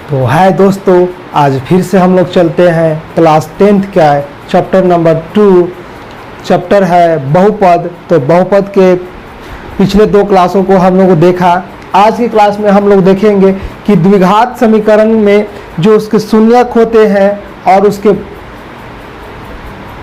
तो है दोस्तों, आज फिर से हम लोग चलते हैं क्लास 10th का चैप्टर नंबर 2। चैप्टर है बहुपद। तो बहुपद के पिछले 2 क्लासों को हम लोग देखा। आज की क्लास में हम लोग देखेंगे कि द्विघात समीकरण में जो उसके शून्यक होते हैं और उसके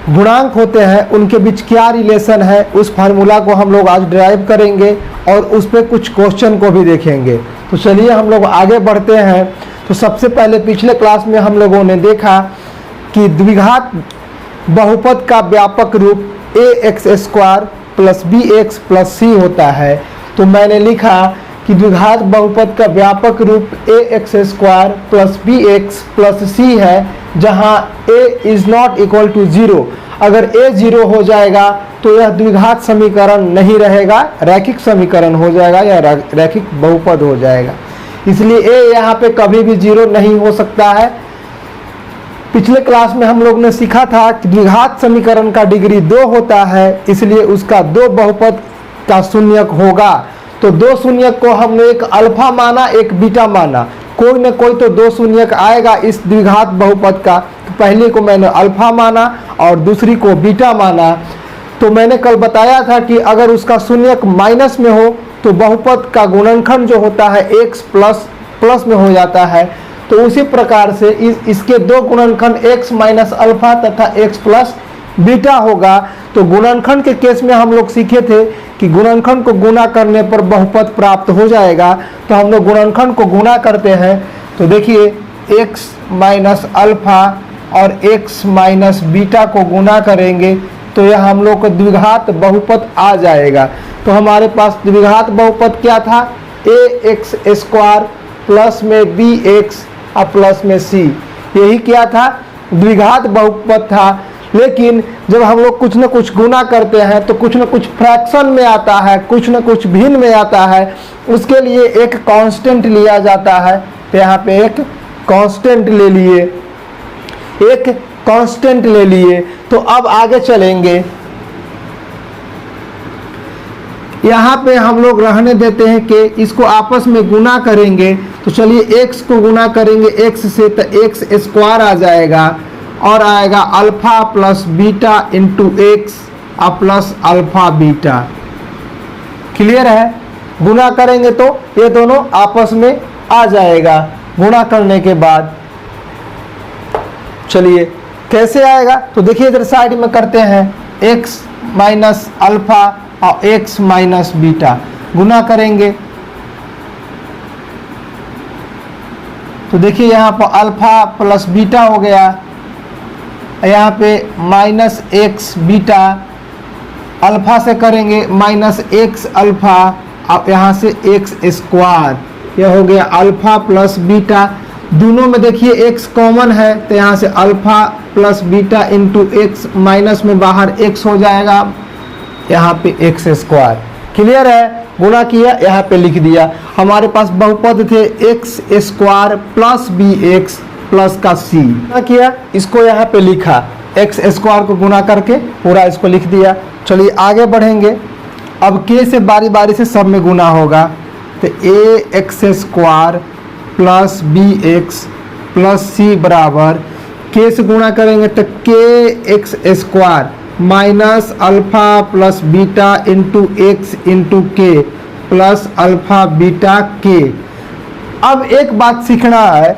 गुणांक होते हैं उनके बीच क्या रिलेशन है, उस फार्मूला को हम लोग आज ड्राइव करेंगे और उस पर कुछ क्वेश्चन को भी देखेंगे। तो चलिए हम लोग आगे बढ़ते हैं। तो सबसे पहले पिछले क्लास में हम लोगों ने देखा कि द्विघात बहुपद का व्यापक रूप ax² + bx + c होता है। तो मैंने लिखा कि द्विघात बहुपद का व्यापक रूप ax² + bx + c है, जहां a ≠ 0। अगर a 0 हो जाएगा तो यह द्विघात समीकरण नहीं रहेगा, रैखिक समीकरण हो जाएगा या रैखिक बहुपद हो जाएगा। इसलिए a यहाँ पे कभी भी 0 नहीं हो सकता है। पिछले क्लास में हम लोग ने सीखा था कि द्विघात समीकरण का डिग्री 2 होता है, इसलिए उसका 2 बहुपद का शून्यक होगा। तो 2 शून्यक को हमने एक अल्फा माना, एक बीटा माना। कोई न कोई तो 2 शून्यक आएगा इस द्विघात बहुपद का। तो पहले को मैंने अल्फा माना और दूसरी को बीटा माना। तो मैंने कल बताया था कि अगर उसका शून्यक माइनस में हो तो बहुपद का गुणनखंड जो होता है x प्लस में हो जाता है। तो उसी प्रकार से इसके 2 गुणनखंड x - अल्फा तथा x + बीटा होगा। तो गुणनखंड के केस में हम लोग सीखे थे कि गुणनखंड को गुणा करने पर बहुपद प्राप्त हो जाएगा। तो हम लोग गुणनखंड को गुणा करते हैं। तो देखिए x - अल्फा और x - बीटा को गुणा करेंगे तो यह हम लोग को द्विघात बहुपद आ जाएगा। तो हमारे पास द्विघात बहुपद क्या था, ax² प्लस में bx और प्लस में c, यही क्या था, द्विघात बहुपद था। लेकिन जब हम लोग कुछ न कुछ गुणा करते हैं तो कुछ न कुछ फ्रैक्शन में आता है, कुछ न कुछ भिन्न में आता है। उसके लिए एक कांस्टेंट लिया जाता है। तो यहाँ पे एक कांस्टेंट ले लिए, एक कांस्टेंट ले लिए। तो अब आगे चलेंगे। यहाँ पे हम लोग रहने देते हैं कि इसको आपस में गुणा करेंगे। तो चलिए x को गुणा करेंगे x से, तो x² आ जाएगा और आएगा alpha plus beta into x plus alpha beta. Clear है? गुणा करेंगे तो ये दोनों आपस में आ जाएगा। गुणा करने के बाद चलिए कैसे आएगा, तो देखिए इधर साइड में करते हैं x - अल्फा और x - बीटा गुना करेंगे। तो देखिए यहाँ पर अल्फा प्लस बीटा हो गया, यहाँ पे -x बीटा, अल्फा से करेंगे -x अल्फा और यहाँ से x²। यह हो गया अल्फा प्लस बीटा। दोनों में देखिए x कॉमन है तो यहाँ से alpha plus beta into x, minus में बाहर x हो जाएगा, यहाँ पे x²। क्लियर है? गुणा किया, यहाँ पे लिख दिया। हमारे पास बहुपद थे x² प्लस bx प्लस का c। क्या किया, इसको यहाँ पे लिखा, x² को गुणा करके पूरा इसको लिख दिया। चलिए आगे बढ़ेंगे। अब k से बारी बारी से सब में गुणा होगा। तो ax² plus bx plus c बराबर k से गुणा करेंगे तो kx² minus alpha plus beta into x into के प्लस अल्फा बीटा के। अब एक बात सीखना है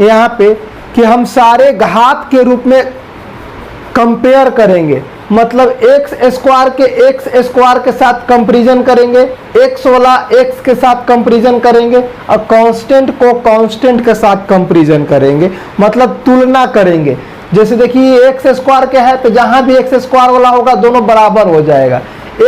यहाँ पे कि हम सारे घात के रूप में कंपेयर करेंगे। मतलब x² के x² के साथ कंपैरिजन करेंगे, x वाला x के साथ कंपैरिजन करेंगे और कांस्टेंट को कांस्टेंट के साथ कंपैरिजन करेंगे, मतलब तुलना करेंगे। जैसे देखिए x² के है तो जहां भी x² वाला होगा दोनों बराबर हो जाएगा।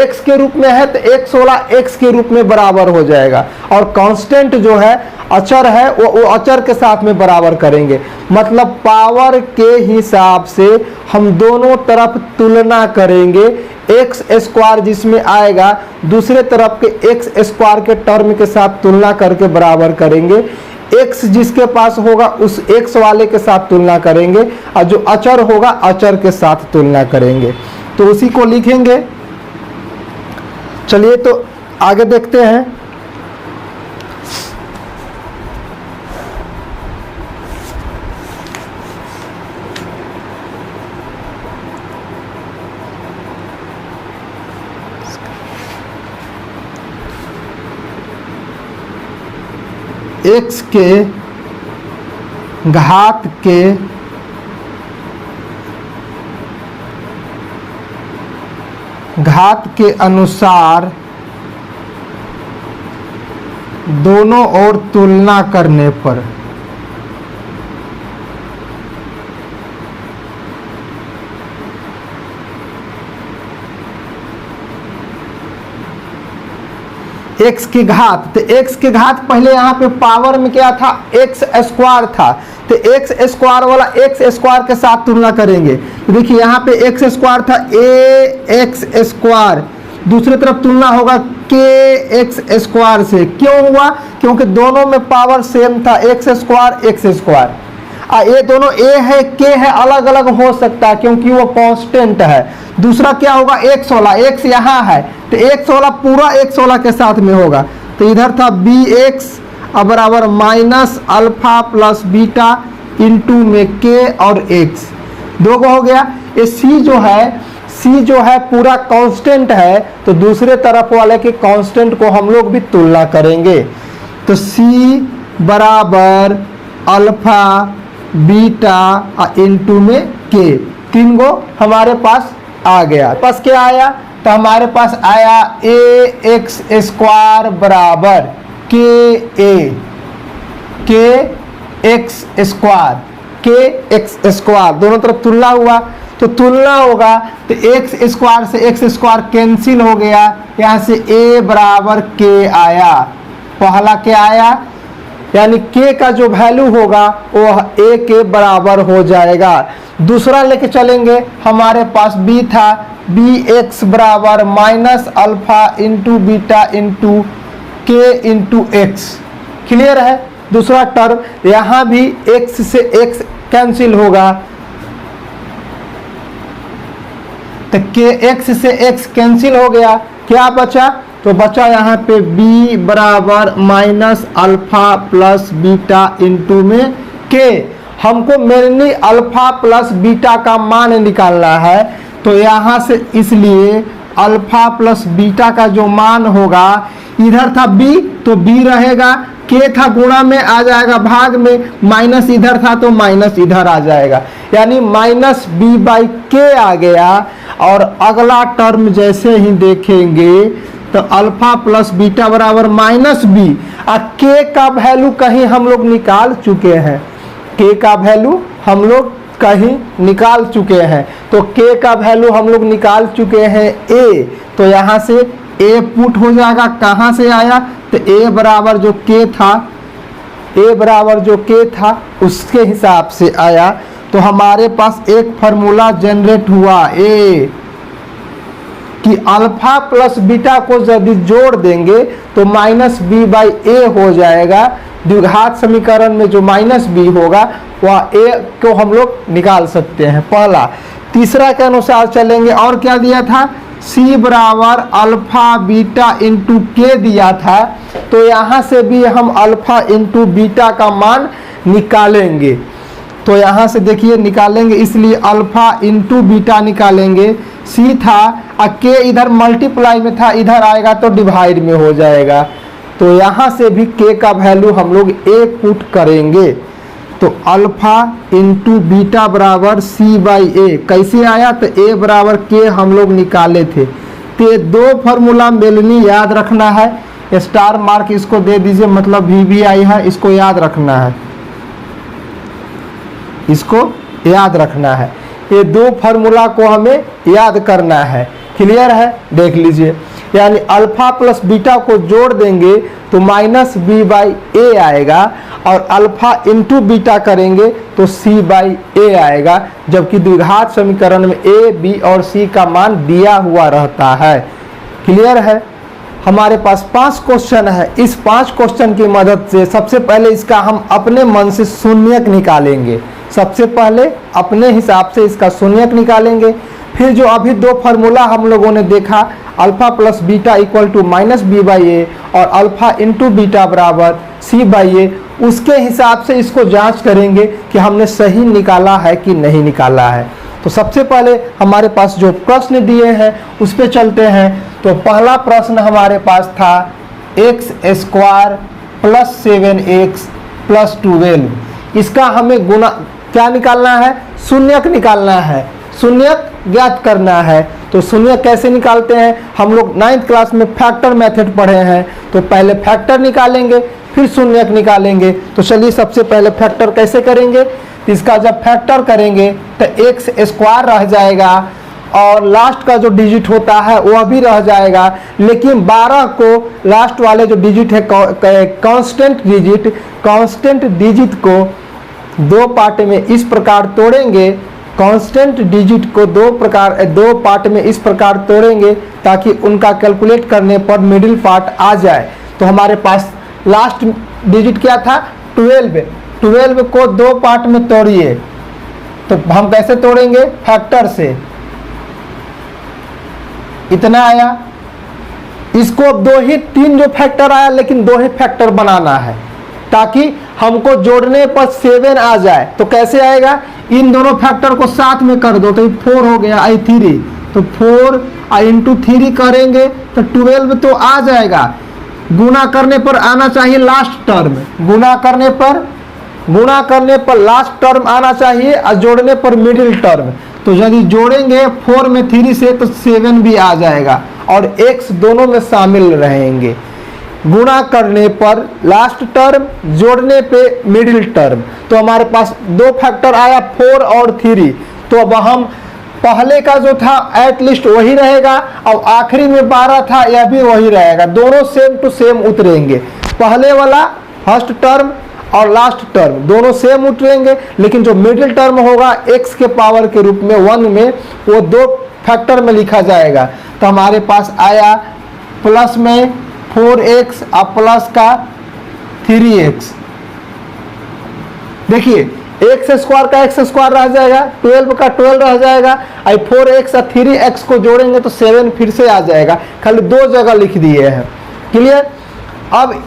x के रूप में है तो x वाला x के रूप में बराबर हो जाएगा और कांस्टेंट जो है, अचर है, वो अचर के साथ में बराबर करेंगे। मतलब पावर के हिसाब से हम दोनों तरफ तुलना करेंगे। x² जिसमें आएगा दूसरे तरफ के x² के टर्म के साथ तुलना करके बराबर करेंगे। x जिसके पास होगा उस x वाले के साथ तुलना करेंगे और जो अचर होगा अचर के साथ तुलना करेंगे। तो उसी को लिखेंगे। चलिए तो आगे देखते हैं। x के घात के अनुसार दोनों ओर तुलना करने पर x की घात, तो x की घात पहले यहाँ पे पावर में क्या था, x स्क्वायर था, तो x स्क्वायर वाला x स्क्वायर के साथ तुलना करेंगे। तो देखिए यहाँ पे x स्क्वायर था, ax स्क्वायर, दूसरी तरफ तुलना होगा kx स्क्वायर से। क्यों हुआ? क्योंकि दोनों में पावर सेम था, x स्क्वायर। ये दोनों a है k है, अलग अलग हो सकता है क्योंकि वो कांस्टेंट है। दूसरा क्या होगा, x वाला, x यहाँ है तो x वाला पूरा x वाला के साथ में होगा। तो इधर था bx बराबर minus alpha plus beta into में k और x, दो को हो गया। ये c जो है पूरा कांस्टेंट है, तो दूसरे तरफ वाले के कांस्टेंट को हम लोग भी तुलना करेंगे। तो c बराबर अल्फा बीटा इंटू में k, तीन गो हमारे पास आ गया। पास क्या आया? तो हमारे पास आया ax स्क्वायर बराबर kx स्क्वायर, दोनों तरफ तुलना हुआ तो तुलना होगा तो x स्क्वायर से x स्क्वायर कैंसिल हो गया, यहाँ से a बराबर k आया। पहला क्या आया, यानी k का जो वैल्यू होगा वो a के बराबर हो जाएगा। दूसरा लेके चलेंगे, हमारे पास b था, bx बराबर minus alpha into beta into k into x, clear है। दूसरा टर्म यहाँ भी x से x कैंसिल होगा, तो kx से x कैंसिल हो गया, क्या बचा? तो बचा यहाँ पे b बराबर minus alpha plus beta into में k। हमको मेनली अल्फा प्लस बीटा का मान निकालना है, तो यहाँ से इसलिए अल्फा प्लस बीटा का जो मान होगा, इधर था b तो b रहेगा, k था गुणा में आ जाएगा भाग में, माइनस इधर था तो माइनस इधर आ जाएगा, यानी माइनस b बाई k आ गया। और अगला टर्म जैसे ही देखेंगे तो अल्फा प्लस बीटा बराबर माइनस b, और k का वैल्यू कहीं हम लोग निकाल चुके हैं, k का वैल्यू हम लोग कहीं निकाल चुके हैं, तो k का वैल्यू हम लोग निकाल चुके हैं a, तो यहाँ से a पुट हो जाएगा। कहाँ से आया? तो a बराबर जो k था उसके हिसाब से आया। तो हमारे पास एक फार्मूला जनरेट हुआ a कि अल्फा प्लस बीटा को यदि जोड़ देंगे तो माइनस b बाई ए हो जाएगा। द्विघात समीकरण में जो माइनस b होगा वह a को हम लोग निकाल सकते हैं, पहला। तीसरा के अनुसार चलेंगे, और क्या दिया था, c बराबर अल्फा बीटा इंटू के दिया था, तो यहाँ से भी हम अल्फा इंटू बीटा का मान निकालेंगे। तो यहाँ से देखिए निकालेंगे, इसलिए अल्फा इंटू बीटा निकालेंगे। c था और k इधर मल्टीप्लाई में था, इधर आएगा तो डिवाइड में हो जाएगा, तो यहाँ से भी k का वैल्यू हम लोग a पुट करेंगे। तो अल्फा इंटू बीटा बराबर c बाई ए, कैसे आया? तो a बराबर k हम लोग निकाले थे। तो ये दो फार्मूला मेलनी याद रखना है, स्टार मार्क इसको दे दीजिए, मतलब VBI है, इसको याद रखना है, इसको याद रखना है। ये दो फार्मूला को हमें याद करना है, क्लियर है? देख लीजिए, यानी अल्फा प्लस बीटा को जोड़ देंगे तो माइनस b बाई ए आएगा, और अल्फा इंटू बीटा करेंगे तो c बाई ए आएगा, जबकि द्विघात समीकरण में a, b और c का मान दिया हुआ रहता है, क्लियर है। हमारे पास 5 क्वेश्चन है, इस 5 क्वेश्चन की मदद से सबसे पहले इसका हम अपने मन से शून्यक निकालेंगे, सबसे पहले अपने हिसाब से इसका शून्यक निकालेंगे। फिर जो अभी दो फार्मूला हम लोगों ने देखा, alpha plus beta equal to minus b by a और अल्फा इंटू बीटा बराबर c बाई ए, उसके हिसाब से इसको जांच करेंगे कि हमने सही निकाला है कि नहीं निकाला है। तो सबसे पहले हमारे पास जो प्रश्न दिए हैं उस पर चलते हैं। तो पहला प्रश्न हमारे पास था x square plus 7x plus 12। इसका हमें गुना क्या निकालना है, शून्यक निकालना है, शून्यक ज्ञात करना है। तो शून्यक कैसे निकालते हैं, हम लोग 9th क्लास में फैक्टर मेथड पढ़े हैं। तो पहले फैक्टर निकालेंगे फिर शून्यक निकालेंगे। तो चलिए सबसे पहले फैक्टर कैसे करेंगे। तो इसका जब फैक्टर करेंगे तो एक्स स्क्वायर रह जाएगा और लास्ट का जो डिजिट होता है वह भी रह जाएगा, लेकिन 12 को लास्ट वाले जो डिजिट है कांस्टेंट डिजिट को दो पार्ट में इस प्रकार तोड़ेंगे। कांस्टेंट डिजिट को दो पार्ट में इस प्रकार तोड़ेंगे ताकि उनका कैलकुलेट करने पर मिडिल पार्ट आ जाए। तो हमारे पास लास्ट डिजिट क्या था, 12 को दो पार्ट में तोड़िए। तो हम कैसे तोड़ेंगे, फैक्टर से। इतना आया, इसको अब तीन जो फैक्टर आया, लेकिन 2 ही फैक्टर बनाना है ताकि हमको जोड़ने पर 7 आ जाए। तो कैसे आएगा, इन दोनों फैक्टर को साथ में कर दो तो 4 हो गया, i3। तो 4 इंटू 3 करेंगे तो 12 तो आ जाएगा। गुना करने पर आना चाहिए लास्ट टर्म, गुना करने पर लास्ट टर्म आना चाहिए और जोड़ने पर मिडिल टर्म। तो यदि जोड़ेंगे 4 में 3 से तो 7 भी आ जाएगा और x दोनों में शामिल रहेंगे। गुणा करने पर लास्ट टर्म, जोड़ने पे मिडिल टर्म। तो हमारे पास 2 फैक्टर आया 4 और 3। तो अब हम पहले का जो था एटलीस्ट वही रहेगा और आखिरी में 12 था यह भी वही रहेगा, दोनों सेम टू सेम उतरेंगे। पहले वाला फर्स्ट टर्म और लास्ट टर्म दोनों सेम उतरेंगे, लेकिन जो मिडिल टर्म होगा x के पावर के रूप में 1 में, वो 2 फैक्टर में लिखा जाएगा। तो हमारे पास आया प्लस में 4x और प्लस का 3x। देखिए एक्स स्क्वायर का एक्स स्क्वायर रह जाएगा, 12 का 12 रह जाएगा, 4x और 3x को जोड़ेंगे तो 7 फिर से आ जाएगा। खाली 2 जगह लिख दिए हैं, क्लियर। अब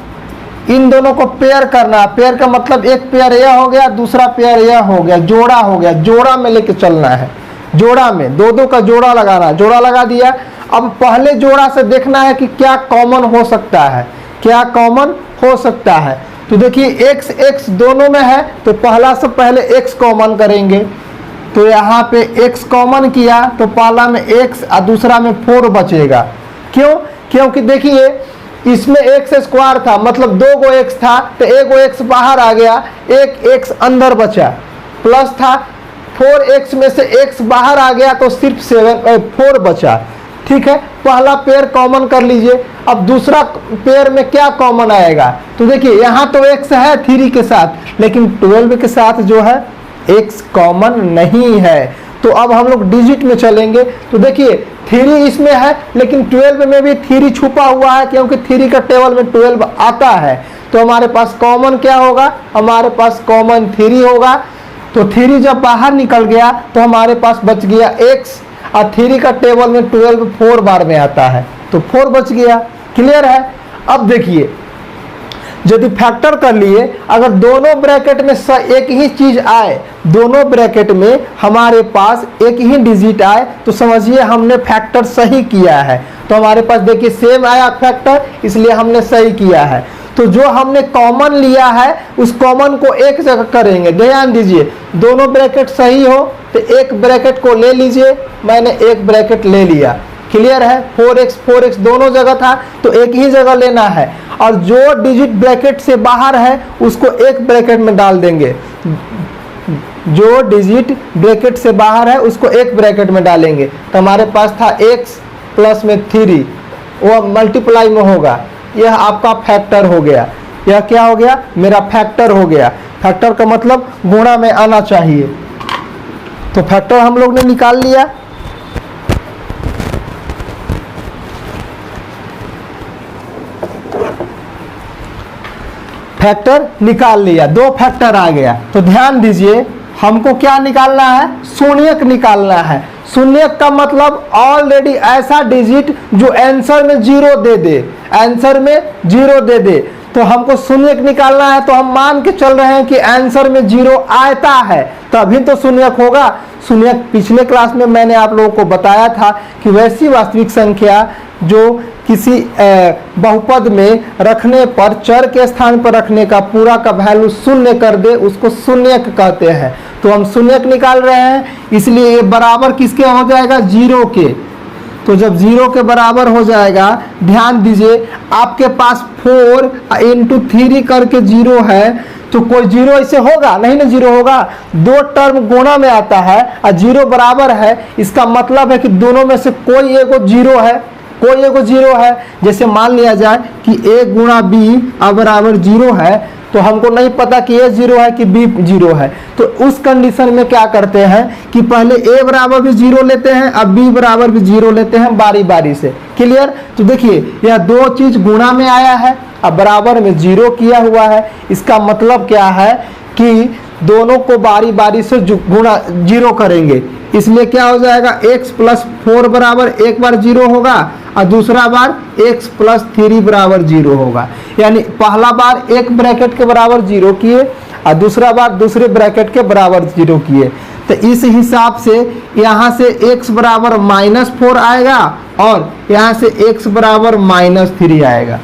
इन दोनों को पेयर करना, पेयर का मतलब एक पेयर यह हो गया, दूसरा पेयर यह हो गया, जोड़ा हो गया। जोड़ा में लेके चलना है, जोड़ा में 2 का जोड़ा लगाना, जोड़ा लगा दिया। अब पहले जोड़ा से देखना है कि क्या कॉमन हो सकता है, क्या कॉमन हो सकता है। तो देखिए x दोनों में है तो पहला से पहले x कॉमन करेंगे। तो यहाँ पे x कॉमन किया तो पहला में x और दूसरा में 4 बचेगा। क्यों, क्योंकि देखिए इसमें x स्क्वायर था, मतलब 2 गो x था तो 1 गो x बाहर आ गया, एक x अंदर बचा। प्लस था 4x में से x बाहर आ गया तो सिर्फ 4 बचा। ठीक है, पहला पेयर कॉमन कर लीजिए। अब दूसरा पेयर में क्या कॉमन आएगा, तो देखिए यहाँ तो x है 3 के साथ, लेकिन 12 के साथ जो है x कॉमन नहीं है। तो अब हम लोग डिजिट में चलेंगे। तो देखिए 3 इसमें है, लेकिन 12 में भी 3 छुपा हुआ है, क्योंकि 3 का टेबल में 12 आता है। तो हमारे पास कॉमन क्या होगा, हमारे पास कॉमन 3 होगा। तो 3 जब बाहर निकल गया तो हमारे पास बच गया x, और 3 का टेबल में 12 4 बार में आता है तो 4 बच गया। क्लियर है। अब देखिए यदि फैक्टर कर लिए, अगर दोनों ब्रैकेट में एक ही चीज आए, दोनों ब्रैकेट में हमारे पास एक ही डिजिट आए, तो समझिए हमने फैक्टर सही किया है। तो हमारे पास देखिए सेम आया फैक्टर, इसलिए हमने सही किया है। तो जो हमने कॉमन लिया है उस कॉमन को एक जगह करेंगे। ध्यान दीजिए, दोनों ब्रैकेट सही हो तो एक ब्रैकेट को ले लीजिए, मैंने एक ब्रैकेट ले लिया। क्लियर है। 4x दोनों जगह था तो एक ही जगह लेना है, और जो डिजिट ब्रैकेट से बाहर है उसको एक ब्रैकेट में डाल देंगे। जो डिजिट ब्रैकेट से बाहर है उसको एक ब्रैकेट में डालेंगे। तो हमारे पास था x प्लस में 3, वो मल्टीप्लाई में होगा। यह आपका फैक्टर हो गया। यह क्या हो गया, मेरा फैक्टर हो गया। फैक्टर का मतलब गुणा में आना चाहिए। तो फैक्टर हम लोग ने निकाल लिया। फैक्टर निकाल लिया, 2 फैक्टर आ गया। तो ध्यान दीजिए हमको क्या निकालना है, शून्यक निकालना है। शून्यक का मतलब ऑलरेडी ऐसा डिजिट जो आंसर में 0 दे दे, आंसर में 0 दे दे। तो हमको शून्यक निकालना है, तो हम मान के चल रहे हैं कि आंसर में 0 आता है तभी तो शून्यक होगा। शून्यक पिछले क्लास में मैंने आप लोगों को बताया था कि वैसी वास्तविक संख्या जो किसी बहुपद में रखने पर, चर के स्थान पर रखने का पूरा का वैल्यू शून्य कर दे, उसको शून्यक कहते हैं। तो हम शून्यक निकाल रहे हैं, इसलिए ये बराबर किसके हो जाएगा, 0 के। तो जब 0 के बराबर हो जाएगा, ध्यान दीजिए आपके पास 4 × 3 करके 0 है, तो कोई 0 ऐसे होगा नहीं ना, 0 होगा। दो टर्म गुणा में आता है और 0 बराबर है, इसका मतलब है कि दोनों में से कोई एक 0 है, कोई एक 0 है। जैसे मान लिया जाए कि a × b बराबर 0 है, तो हमको नहीं पता कि a 0 है कि b 0 है। तो उस कंडीशन में क्या करते हैं कि पहले a बराबर भी 0 लेते हैं, अब b बराबर भी 0 लेते हैं, बारी बारी से। क्लियर। तो देखिए यह दो चीज गुणा में आया है, अब बराबर में 0 किया हुआ है। इसका मतलब क्या है कि दोनों को बारी बारी से गुणा 0 करेंगे, इसलिए क्या हो जाएगा, x + 4 बराबर एक बार 0 होगा और दूसरा बार x + 3 बराबर 0 होगा। यानी पहला बार एक ब्रैकेट के बराबर 0 किए और दूसरा बार दूसरे ब्रैकेट के बराबर 0 किए। तो इस हिसाब से यहाँ से x बराबर -4 आएगा और यहाँ से x बराबर -3 आएगा।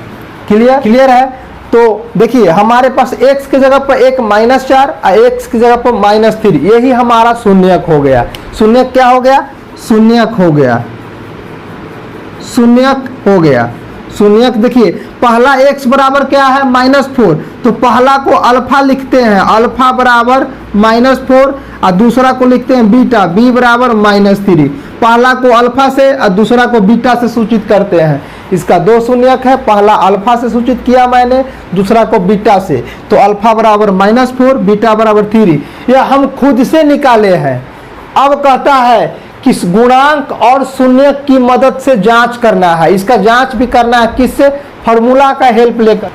क्लियर है। तो देखिए हमारे पास x की जगह पर एक -4 और x की जगह पर -3, यही हमारा शून्यक हो गया। शून्यक क्या हो गया, शून्यक हो गया, शून्यक हो गया। शून्यक देखिए पहला x बराबर क्या है, -4, तो पहला को अल्फा लिखते हैं, अल्फा बराबर -4 और दूसरा को लिखते हैं बीटा, b बराबर -3। पहला को अल्फा से और दूसरा को बीटा से सूचित करते हैं। इसका दो शून्यक है, पहला अल्फा से सूचित किया मैंने, दूसरा को बीटा से। तो अल्फा बराबर -4, बीटा बराबर 3, यह हम खुद से निकाले हैं। अब कहता है कि गुणांक और शून्यक की मदद से जांच करना है। इसका जांच भी करना है किससे, फार्मूला का हेल्प लेकर।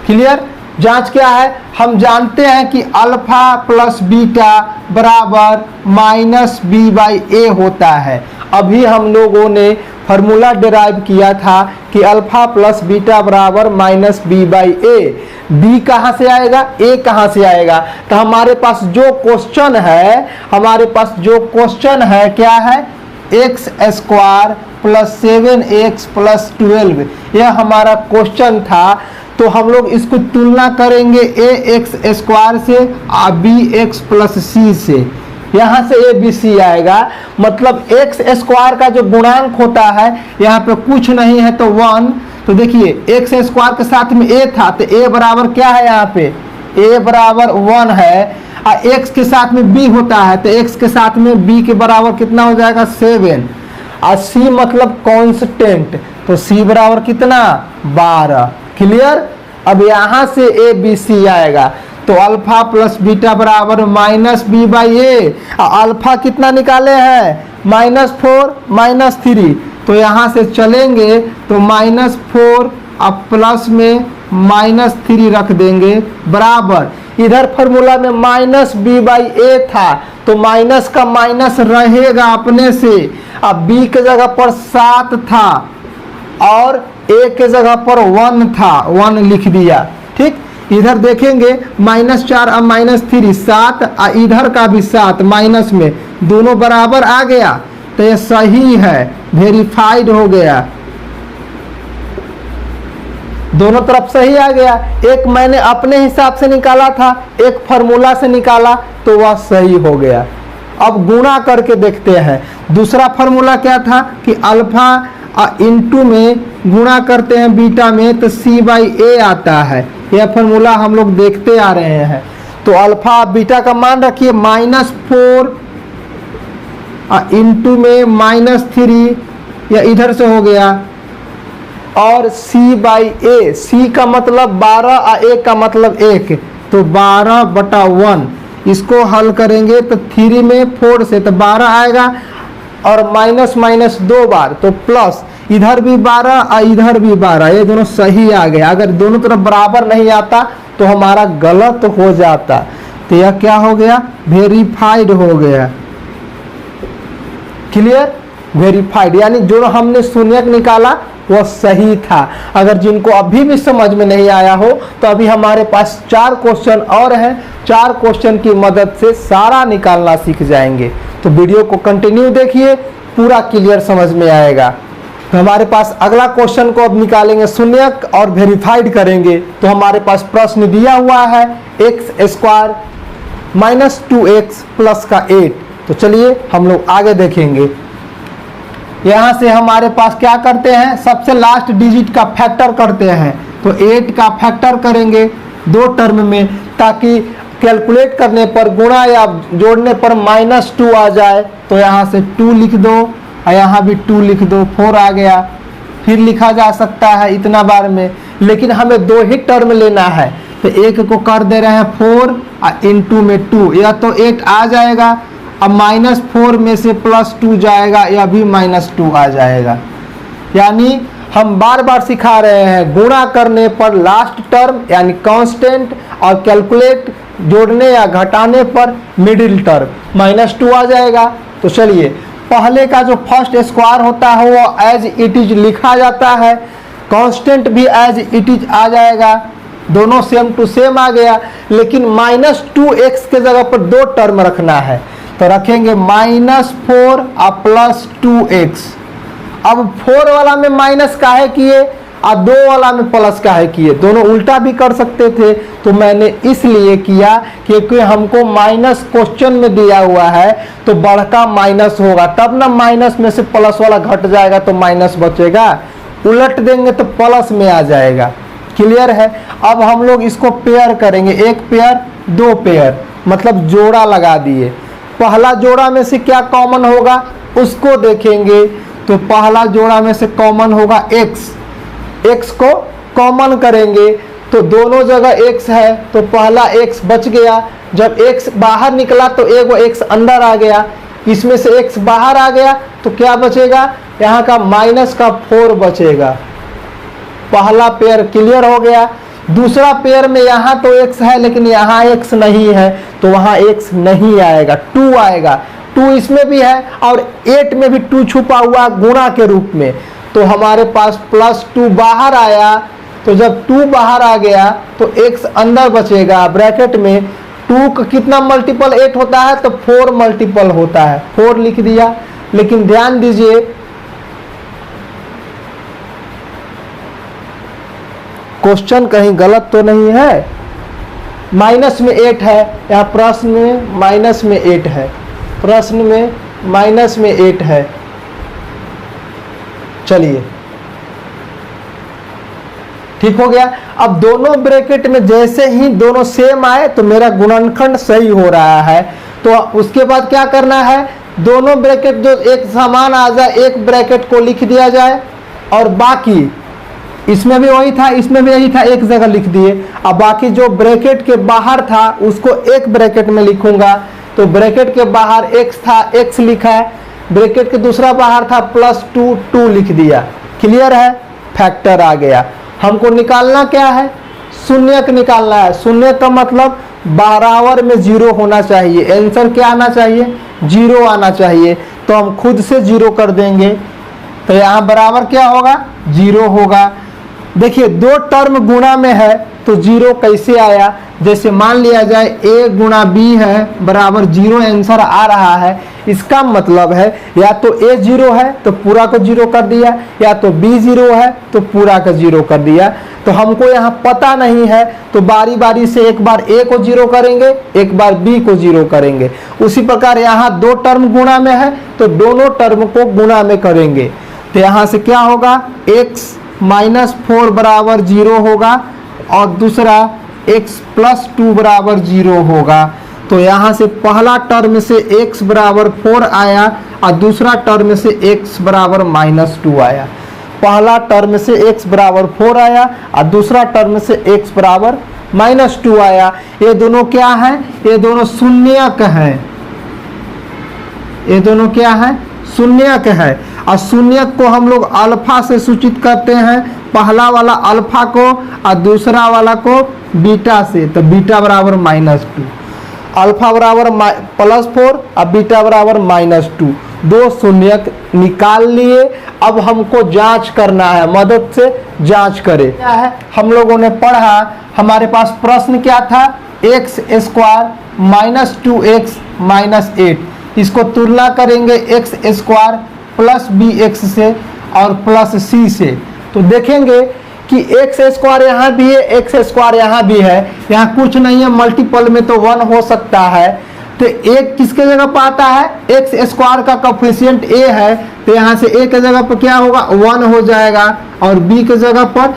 क्लियर। जांच क्या है, हम जानते हैं कि अल्फा + बीटा बराबर -b/a होता है। अभी हम लोगों ने फार्मूला डिराइव किया था कि अल्फा + बीटा बराबर -b/a। b कहाँ से आएगा, a कहाँ से आएगा। तो हमारे पास जो क्वेश्चन है, हमारे पास जो क्वेश्चन है क्या है, x² + 7x + 12, यह हमारा क्वेश्चन था। तो हम लोग इसको तुलना करेंगे ax² से और bx + c से, यहाँ से ABC आएगा। मतलब x² का जो गुणांक होता है यहाँ पे कुछ नहीं है तो 1। तो देखिए x² के साथ में a था, तो a बराबर क्या है, यहाँ पे a बराबर 1 है और x के साथ में b होता है, तो x के साथ में b के बराबर कितना हो जाएगा, 7 और c मतलब कांस्टेंट, तो c बराबर कितना, 12। क्लियर। अब यहाँ से ABC आएगा, तो अल्फा + बीटा बराबर -b/a। अल्फा कितना निकाले हैं, -4 -3, तो यहाँ से चलेंगे तो -4 और प्लस में -3 रख देंगे बराबर, इधर फार्मूला में -b/a था तो माइनस का माइनस रहेगा अपने से। अब b के जगह पर 7 था और a के जगह पर 1 था, 1 लिख दिया। ठीक, इधर देखेंगे -4 और -3 7 और इधर का भी 7 माइनस में, दोनों बराबर आ गया तो ये सही है, वेरीफाइड हो गया, दोनों तरफ सही आ गया। एक मैंने अपने हिसाब से निकाला था, एक फार्मूला से निकाला तो वह सही हो गया। अब गुणा करके देखते हैं। दूसरा फार्मूला क्या था कि अल्फा इंटू में गुणा करते हैं बीटा में तो c/a आता है। यह फार्मूला हम लोग देखते आ रहे हैं। तो अल्फा बीटा का मान रखिए -4 इंटू में -3, या इधर से हो गया, और c/a, c का मतलब 12 और a का मतलब 1, तो 12/1। इसको हल करेंगे तो 3 में 4 से तो 12 आएगा और माइनस माइनस 2 बार तो प्लस, इधर भी 12 और इधर भी 12, ये दोनों सही आ गया। अगर दोनों तरफ बराबर नहीं आता तो हमारा गलत हो जाता। तो यह क्या हो गया, वेरीफाइड हो गया। क्लियर, वेरीफाइड, यानी जो हमने शून्यक निकाला वह सही था। अगर जिनको अभी भी समझ में नहीं आया हो तो अभी हमारे पास 4 क्वेश्चन और हैं, 4 क्वेश्चन की मदद से सारा निकालना सीख जाएंगे। तो वीडियो को कंटिन्यू देखिए, पूरा क्लियर समझ में आएगा। तो हमारे पास अगला क्वेश्चन को अब निकालेंगे शून्यक और वेरीफाइड करेंगे। तो हमारे पास प्रश्न दिया हुआ है x square minus 2x plus का 8। तो चलिए हम लोग आगे देखेंगे। यहाँ से हमारे पास क्या करते हैं, सबसे लास्ट डिजिट का फैक्टर करते हैं। तो 8 का फैक्टर करेंगे दो टर्म में, ताकि कैलकुलेट करने पर गुणा या जोड़ने पर -2 आ जाए। तो यहाँ से 2 लिख दो और यहाँ भी 2 लिख दो, 4 आ गया। फिर लिखा जा सकता है इतना बार में, लेकिन हमें 2 ही टर्म लेना है। तो एक को कर दे रहे हैं 4 और इंटू में 2, या तो 8 आ जाएगा। अब -4 में से +2 जाएगा, या भी -2 आ जाएगा। यानी हम बार बार सिखा रहे हैं गुणा करने पर लास्ट टर्म यानी कांस्टेंट, और कैलकुलेट जोड़ने या घटाने पर मिडिल टर्म -2 आ जाएगा। तो चलिए पहले का जो फर्स्ट स्क्वायर होता है वो एज इट इज लिखा जाता है, कांस्टेंट भी एज इट इज आ जाएगा, दोनों सेम टू सेम आ गया। लेकिन -2x के जगह पर 2 टर्म रखना है। तो रखेंगे -4 और +2x। अब 4 वाला में माइनस काहे किए और 2 वाला में प्लस काहे किए, दोनों उल्टा भी कर सकते थे। तो मैंने इसलिए किया क्योंकि हमको माइनस क्वेश्चन में दिया हुआ है, तो बढ़का माइनस होगा, तब ना माइनस में से प्लस वाला घट जाएगा तो माइनस बचेगा। उलट देंगे तो प्लस में आ जाएगा। क्लियर है। अब हम लोग इसको पेयर करेंगे, 1 पेयर 2 पेयर, मतलब जोड़ा लगा दिए। पहला जोड़ा में से क्या कॉमन होगा उसको देखेंगे। तो पहला जोड़ा में से कॉमन होगा x को कॉमन करेंगे। तो दोनों जगह x है, तो पहला x बच गया। जब x बाहर निकला तो एगो x अंदर आ गया, इसमें से x बाहर आ गया तो क्या बचेगा, यहाँ का -4 बचेगा। पहला पेयर क्लियर हो गया। दूसरा पेयर में यहाँ तो x है लेकिन यहाँ x नहीं है, तो वहाँ x नहीं आएगा, 2 आएगा। 2 इसमें भी है और 8 में भी 2 छुपा हुआ गुणा के रूप में। तो हमारे पास +2 बाहर आया। तो जब 2 बाहर आ गया तो x अंदर बचेगा ब्रैकेट में। 2 का कितना मल्टीपल 8 होता है, तो 4 मल्टीपल होता है, 4 लिख दिया। लेकिन ध्यान दीजिए क्वेश्चन कहीं गलत तो नहीं है, माइनस में 8 है, यहाँ प्रश्न में माइनस में 8 है, प्रश्न में माइनस में 8 है। चलिए ठीक हो गया। अब दोनों ब्रैकेट में जैसे ही दोनों सेम आए तो मेरा गुणनखंड सही हो रहा है। तो उसके बाद क्या करना है, दोनों ब्रैकेट जो एक समान आ जाए, एक ब्रैकेट को लिख दिया जाए, और बाकी इसमें भी वही था, इसमें भी यही था, एक जगह लिख दिए। अब बाकी जो ब्रैकेट के बाहर था उसको एक ब्रैकेट में लिखूंगा। तो ब्रैकेट के बाहर x था, x लिखा है, ब्रैकेट के दूसरा बाहर था +2, 2 लिख दिया। क्लियर है, फैक्टर आ गया। हमको निकालना क्या है, शून्यक निकालना है। शून्य का मतलब बराबर में 0 होना चाहिए। आंसर क्या आना चाहिए, 0 आना चाहिए। तो हम खुद से 0 कर देंगे। तो यहाँ बराबर क्या होगा, 0 होगा। देखिए 2 टर्म गुणा में है तो 0 कैसे आया, जैसे मान लिया जाए a गुणा b है बराबर 0, आंसर आ रहा है। इसका मतलब है या तो a 0 है तो पूरा को 0 कर दिया, या तो b 0 है तो पूरा का 0 कर दिया। तो हमको यहाँ पता नहीं है, तो बारी बारी से एक बार a को 0 करेंगे, एक बार b को 0 करेंगे। उसी प्रकार यहाँ 2 टर्म गुणा में है तो दोनों टर्म को गुणा में करेंगे। तो यहाँ से क्या होगा, x -4 बराबर 0 होगा और दूसरा x +2 बराबर 0 होगा। तो यहाँ से पहला टर्म से x बराबर 4 आया और दूसरा टर्म से x बराबर -2 आया। पहला टर्म से x बराबर 4 आया और दूसरा टर्म से x बराबर -2 आया। ये दोनों क्या है, ये दोनों शून्यक हैं। ये दोनों क्या है, शून्यक है। और शून्यक को हम लोग अल्फा से सूचित करते हैं, पहला वाला अल्फा को और दूसरा वाला को बीटा से। तो बीटा बराबर -2, अल्फा बराबर +4 और बीटा बराबर -2। 2 शून्यक निकाल लिए। अब हमको जांच करना है, मदद से जांच करें। क्या है, हम लोगों ने पढ़ा, हमारे पास प्रश्न क्या था, x² -2x -8। इसको तुलना करेंगे x² + bx से, और प्लस सी से। तो देखेंगे कि एक्स स्क्वायर यहाँ भी है, एक्स स्क्वायर यहाँ भी है, यहाँ कुछ नहीं है, मल्टीपल में तो 1 हो सकता है। तो एक किसके जगह पर आता है, एक्स स्क्वायर का कोफिशिएंट ए है, तो यहाँ से ए के जगह पर क्या होगा 1 हो जाएगा, और बी के जगह पर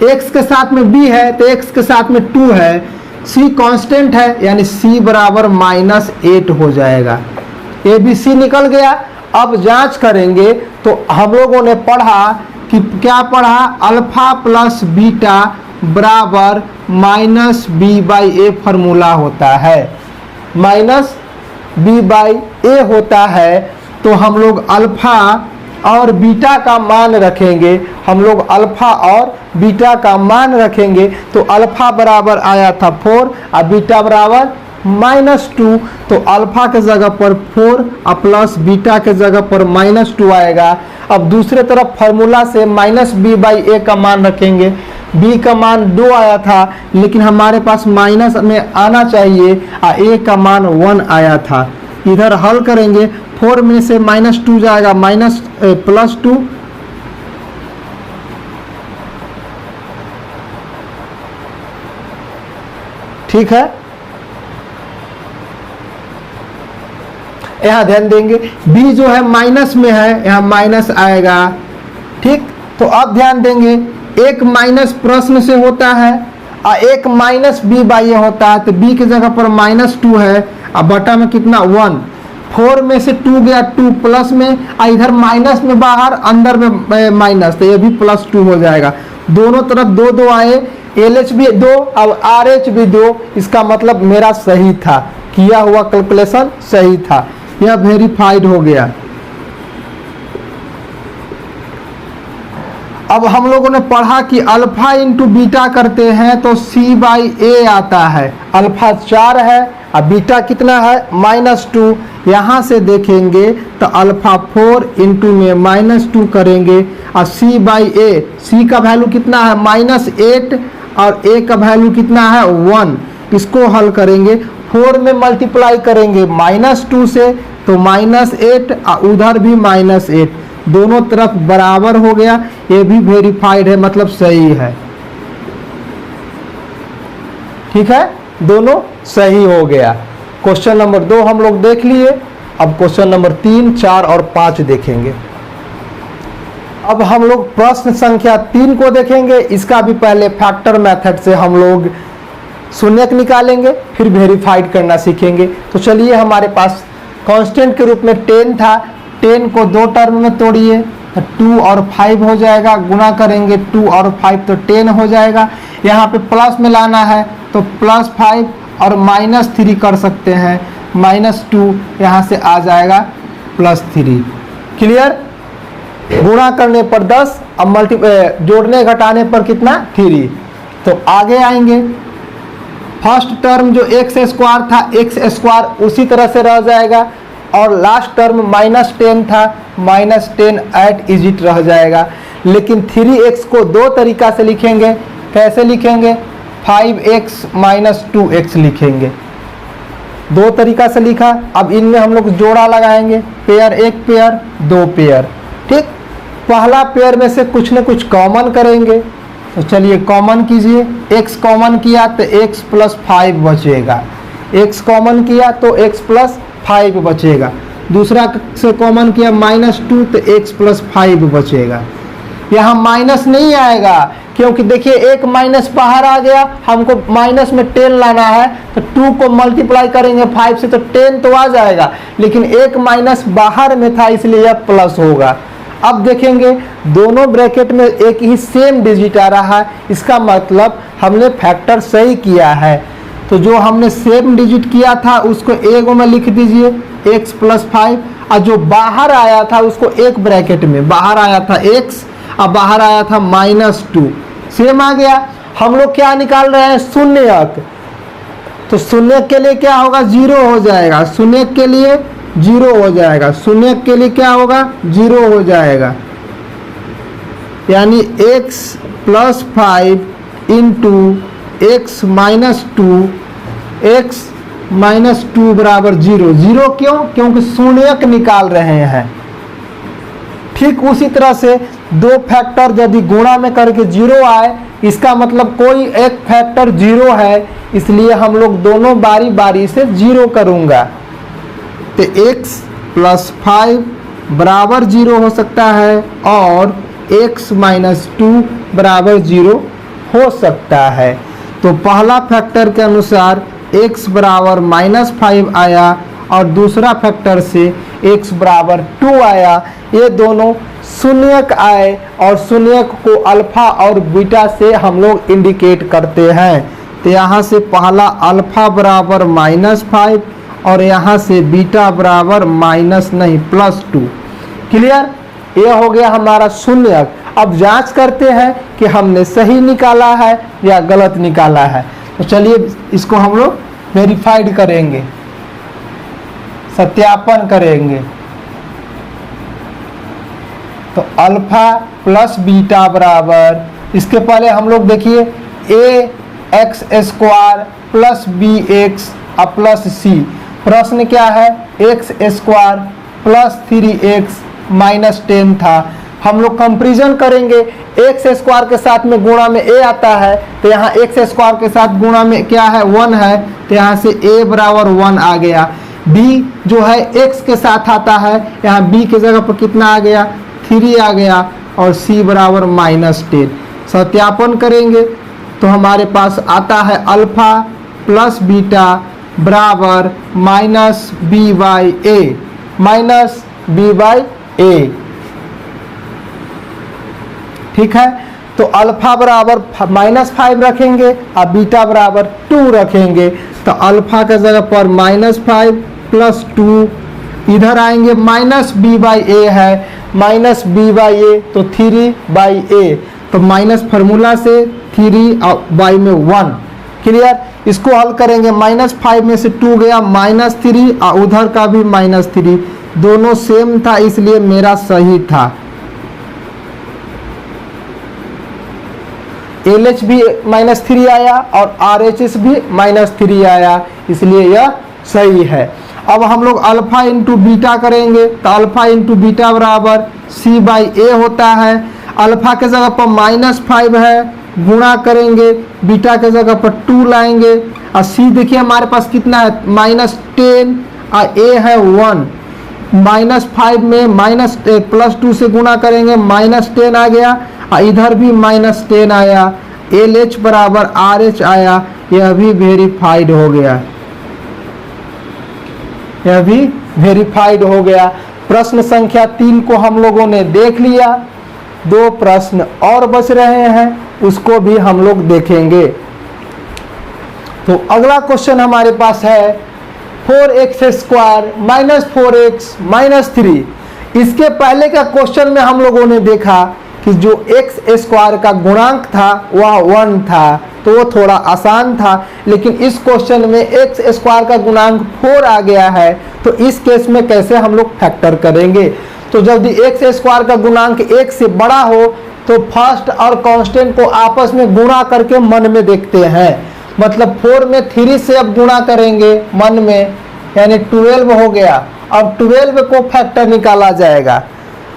एक्स के साथ में बी है तो एक्स के साथ में 2 है, सी कांस्टेंट है यानी सी बराबर -8 हो जाएगा। ए बी सी निकल गया। अब जांच करेंगे तो हम लोगों ने पढ़ा कि क्या पढ़ा, अल्फा प्लस बीटा बराबर -b/a फॉर्मूला होता है, -b/a होता है। तो हम लोग अल्फा और बीटा का मान रखेंगे, हम लोग अल्फा और बीटा का मान रखेंगे। तो अल्फा बराबर आया था 4 और बीटा बराबर -2, तो अल्फा के जगह पर 4 और प्लस बीटा के जगह पर -2 आएगा। अब दूसरे तरफ फार्मूला से -b/a का मान रखेंगे, b का मान 2 आया था लेकिन हमारे पास माइनस में आना चाहिए और a का मान 1 आया था। इधर हल करेंगे, 4 में से -2 जाएगा +2, ठीक है। यहाँ ध्यान देंगे b जो है माइनस में है, यहाँ माइनस आएगा, ठीक। तो अब ध्यान देंगे एक माइनस प्रश्न से होता है और एक -b/a होता है, तो b की जगह पर -2 है और बटा में कितना 1, 4 में से 2 गया 2 प्लस में, और इधर माइनस में बाहर अंदर में माइनस, तो ये भी +2 हो जाएगा। दोनों तरफ 2 2 आए, LH भी 2 और RH भी 2, इसका मतलब मेरा सही था, किया हुआ कैलकुलेशन सही था, यह वेरीफाइड हो गया। अब हम लोगों ने पढ़ा कि अल्फा इंटू बीटा करते हैं तो c/a आता है, अल्फा 4 है और बीटा कितना है -2। यहाँ से देखेंगे तो अल्फा 4 इंटू में -2 करेंगे और c/a, c का वैल्यू कितना है -8 और a का वैल्यू कितना है 1। इसको हल करेंगे, 4 में मल्टीप्लाई करेंगे -2 से तो -8 और उधर भी -8, दोनों तरफ बराबर हो गया, ये भी वेरीफाइड है मतलब सही है, ठीक है, दोनों सही हो गया। क्वेश्चन नंबर 2 हम लोग देख लिए। अब क्वेश्चन नंबर 3, 4 और 5 देखेंगे। अब हम लोग प्रश्न संख्या 3 को देखेंगे। इसका भी पहले फैक्टर मेथड से हम लोग शून्यक निकालेंगे, फिर वेरीफाइड करना सीखेंगे। तो चलिए, हमारे पास कांस्टेंट के रूप में 10 था, 10 को 2 टर्म में तोड़िए तो 2 और 5 हो जाएगा, गुना करेंगे 2 और 5 तो 10 हो जाएगा। यहाँ पे प्लस में लाना है तो +5 और -3 कर सकते हैं, -2 यहाँ से आ जाएगा +3। क्लियर? गुणा करने पर 10 और जोड़ने घटाने पर कितना 3। तो आगे आएंगे, फर्स्ट टर्म जो x² था, x² उसी तरह से रह जाएगा और लास्ट टर्म -10 था, -10 एट इजिट रह जाएगा। लेकिन 3x को 2 तरीका से लिखेंगे। कैसे लिखेंगे? 5x - 2x लिखेंगे, 2 तरीका से लिखा। अब इनमें हम लोग जोड़ा लगाएंगे, पेयर, एक पेयर, 2 पेयर, ठीक। पहला पेयर में से कुछ न कुछ कॉमन करेंगे, तो चलिए कॉमन कीजिए। x कॉमन किया तो x + 5 बचेगा, x कॉमन किया तो x + 5 बचेगा। दूसरा से कॉमन किया -2 तो x + 5 बचेगा। यहाँ माइनस नहीं आएगा क्योंकि देखिए एक माइनस बाहर आ गया, हमको माइनस में 10 लाना है तो 2 को मल्टीप्लाई करेंगे 5 से तो 10 तो आ जाएगा, लेकिन एक माइनस बाहर में था इसलिए यह प्लस होगा। अब देखेंगे दोनों ब्रैकेट में एक ही सेम डिजिट आ रहा है, इसका मतलब हमने फैक्टर सही किया है। तो जो हमने सेम डिजिट किया था उसको एक में लिख दीजिए, x + 5, और जो बाहर आया था उसको एक ब्रैकेट में, बाहर आया था x और बाहर आया था -2, सेम आ गया। हम लोग क्या निकाल रहे हैं? शून्यक। तो शून्यक के लिए क्या होगा? 0 हो जाएगा, शून्यक के लिए 0 हो जाएगा, शून्यक के लिए क्या होगा? 0 हो जाएगा। यानी x + 5 × x - 2, x - 2 बराबर 0। 0 क्यों? क्योंकि शून्यक निकाल रहे हैं, ठीक उसी तरह से दो फैक्टर यदि गुणा में करके 0 आए, इसका मतलब कोई एक फैक्टर 0 है, इसलिए हम लोग दोनों बारी बारी से 0 करूँगा। तो x + 5 बराबर 0 हो सकता है और x - 2 बराबर 0 हो सकता है। तो पहला फैक्टर के अनुसार x बराबर -5 आया और दूसरा फैक्टर से x बराबर 2 आया। ये दोनों शून्यक आए और शून्यक को अल्फा और बीटा से हम लोग इंडिकेट करते हैं। तो यहाँ से पहला अल्फा बराबर -5 और यहाँ से बीटा बराबर +2। क्लियर? ये हो गया हमारा शून्यक। अब जांच करते हैं कि हमने सही निकाला है या गलत निकाला है। तो चलिए इसको हम लोग वेरीफाइड करेंगे, सत्यापन करेंगे। तो अल्फा प्लस बीटा बराबर, इसके पहले हम लोग देखिए ax² plus bx plus c। प्रश्न क्या है? x² प्लस 3x माइनस 10 था। हम लोग कंपेरिजन करेंगे, x² के साथ में गुणा में a आता है, तो यहाँ x² के साथ गुणा में क्या है? 1 है, तो यहाँ से a बराबर 1 आ गया। b जो है x के साथ आता है, यहाँ b की जगह पर कितना आ गया? 3 आ गया और c बराबर -10। सत्यापन करेंगे तो हमारे पास आता है अल्फा प्लस बीटा बराबर -b/a। ठीक है, तो अल्फा बराबर -5 रखेंगे और बीटा बराबर 2 रखेंगे। तो अल्फा के जगह पर -5 + 2, इधर आएंगे -b/a है, -b/a तो 3/a, तो माइनस फार्मूला से 3 और y में 1। क्लियर? इसको हल करेंगे, -5 में से 2 गया -3 और उधर का भी -3, दोनों सेम था इसलिए मेरा सही था। LH भी -3 आया और RHS भी -3 आया, इसलिए यह सही है। अब हम लोग अल्फा इंटू बीटा करेंगे, तो अल्फा इंटू बीटा बराबर c/a होता है। अल्फा के जगह पर -5 है, गुणा करेंगे, बीटा के जगह पर 2 लाएंगे और c देखिए हमारे पास कितना है? -10 और a है 1। -5 में +2 से गुणा करेंगे, -10 आ गया और इधर भी -10 आया। LH बराबर RH आया, यह भी वेरीफाइड हो गया, यह भी वेरीफाइड हो गया। प्रश्न संख्या 3 को हम लोगों ने देख लिया। 2 प्रश्न और बच रहे हैं, उसको भी हम लोग देखेंगे। तो अगला क्वेश्चन हमारे पास है 4x² -4x -3। इसके पहले का क्वेश्चन में हम लोगों ने देखा कि जो x² का गुणांक था वह 1 था, तो वो थोड़ा आसान था। लेकिन इस क्वेश्चन में x² का गुणांक 4 आ गया है, तो इस केस में कैसे हम लोग फैक्टर करेंगे? तो जब x² का गुणांक 1 से बड़ा हो तो फर्स्ट और कांस्टेंट को आपस में गुणा करके मन में देखते हैं। मतलब 4 में 3 से अब गुणा करेंगे मन में, यानी 12 हो गया। अब 12 को फैक्टर निकाला जाएगा।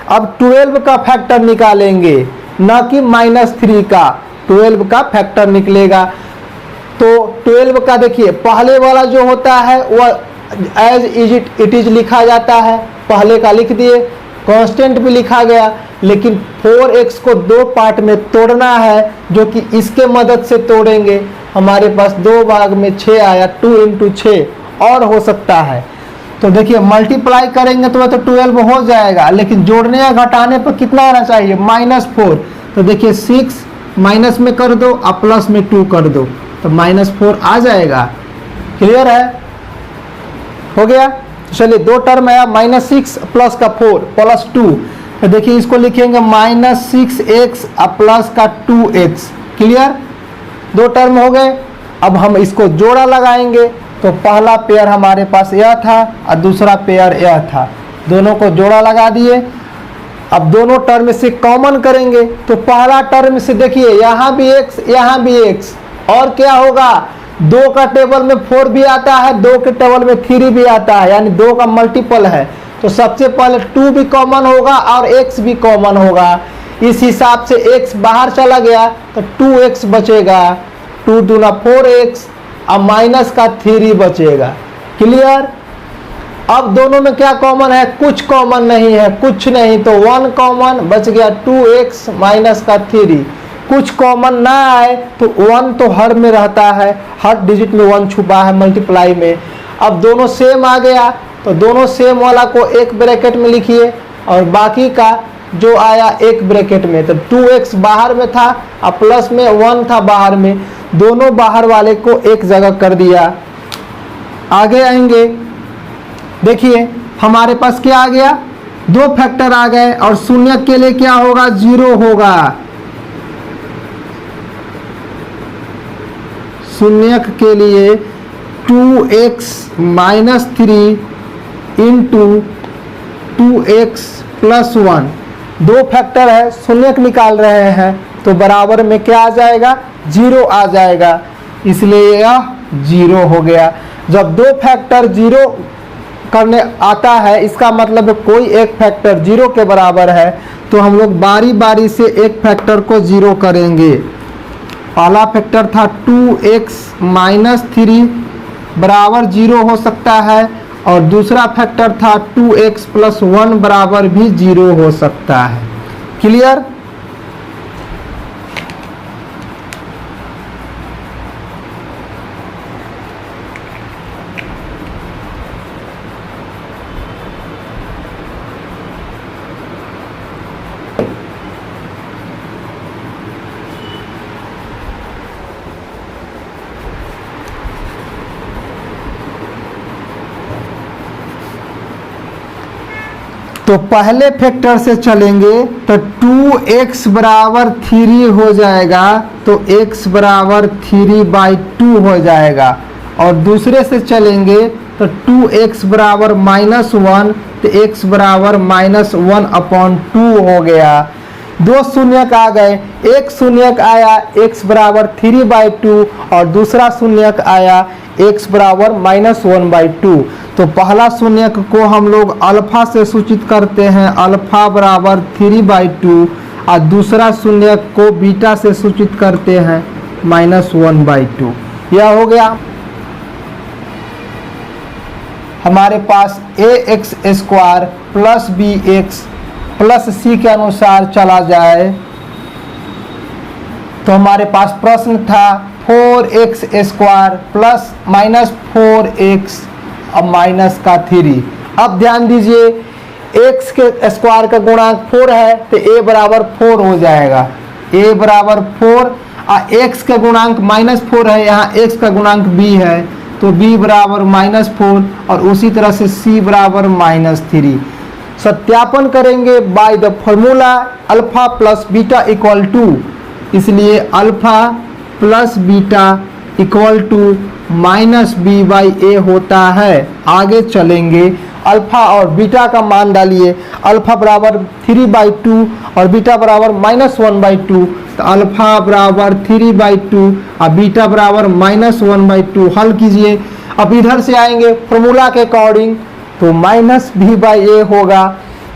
अब 12 का फैक्टर निकालेंगे, ना कि -3 का, 12 का फैक्टर निकलेगा। तो 12 का देखिए पहले वाला जो होता है वह एज इट इज लिखा जाता है, पहले का लिख दिए, कांस्टेंट भी लिखा गया। लेकिन 4x को 2 पार्ट में तोड़ना है, जो कि इसके मदद से तोड़ेंगे। हमारे पास 2 भाग में 6 आया, 2 × 6 और हो सकता है। तो देखिए मल्टीप्लाई करेंगे तो वह तो 12 हो जाएगा, लेकिन जोड़ने या घटाने पर कितना आना चाहिए? -4। तो देखिए 6 माइनस में कर दो और प्लस में 2 कर दो, तो -4 आ जाएगा। क्लियर है? हो गया? चलिए 2 टर्म आया, -6 प्लस का 4 प्लस 2। तो देखिए इसको लिखेंगे -6x प्लस का 2x। क्लियर? 2 टर्म हो गए। अब हम इसको जोड़ा लगाएंगे, तो पहला पेयर हमारे पास यह था और दूसरा पेयर यह था, दोनों को जोड़ा लगा दिए। अब दोनों टर्म से कॉमन करेंगे, तो पहला टर्म से देखिए यहाँ भी x यहाँ भी x, और क्या होगा? 2 का टेबल में 4 भी आता है, 2 के टेबल में 3 भी आता है, यानी 2 का मल्टीपल है। तो सबसे पहले 2 भी कॉमन होगा और x भी कॉमन होगा। इस हिसाब से x बाहर चला गया तो 2x बचेगा, 2 दूना 4x और माइनस का 3 बचेगा। क्लियर। अब दोनों में क्या कॉमन है? कुछ कॉमन नहीं है, कुछ नहीं, तो 1 कॉमन बच गया, 2x माइनस का 3। कुछ कॉमन ना आए तो 1 तो हर में रहता है, हर डिजिट में 1 छुपा है मल्टीप्लाई में। अब दोनों सेम आ गया तो दोनों सेम वाला को एक ब्रैकेट में लिखिए और बाकी का जो आया एक ब्रैकेट में। तो 2x बाहर में था और प्लस में 1 था बाहर में, दोनों बाहर वाले को एक जगह कर दिया। आगे आएंगे, देखिए हमारे पास क्या आ गया? 2 फैक्टर आ गए और शून्य के लिए क्या होगा? 0 होगा। शून्यक के लिए 2x minus 3 into 2x plus 1, 2 factor है, शून्यक निकाल रहे हैं तो बराबर में क्या आ जाएगा? 0 आ जाएगा, इसलिए यह 0 हो गया। जब 2 फैक्टर 0 करने आता है इसका मतलब कोई एक फैक्टर 0 के बराबर है, तो हम लोग बारी बारी से एक फैक्टर को 0 करेंगे। पहला फैक्टर था 2x माइनस 3 बराबर 0 हो सकता है और दूसरा फैक्टर था 2x प्लस 1 बराबर भी 0 हो सकता है। क्लियर। तो पहले फैक्टर से चलेंगे तो 2x बराबर 3 हो जाएगा, तो x बराबर 3/2 हो जाएगा। और दूसरे से चलेंगे तो 2x बराबर -1, तो x बराबर -1/2 हो गया। 2 शून्यक आ गए, एक शून्यक आया x बराबर 3/2 और दूसरा शून्यक आया x बराबर -1/2। तो पहला शून्यक को हम लोग अल्फा से सूचित करते हैं, अल्फा बराबर 3/2, और दूसरा शून्यक को बीटा से सूचित करते हैं -1/2। यह हो गया। हमारे पास ax² plus bx plus c के अनुसार चला जाए तो हमारे पास प्रश्न था 4x² प्लस -4x और माइनस का 3। अब ध्यान दीजिए x के स्क्वायर का गुणांक 4 है तो a बराबर 4 हो जाएगा, a बराबर 4 और x का गुणांक -4 है, यहाँ x का गुणांक b है तो b बराबर -4 और उसी तरह से c बराबर -3। सत्यापन करेंगे by the formula alpha plus beta equal to, इसलिए alpha plus beta equal to -b/a होता है। आगे चलेंगे, अल्फा और बीटा का मान डालिए, अल्फा बराबर 3/2 और बीटा बराबर -1/2, तो अल्फा बराबर 3/2 और बीटा बराबर -1/2 हल कीजिए। अब इधर से आएंगे फॉर्मूला के अकॉर्डिंग तो -b/a होगा,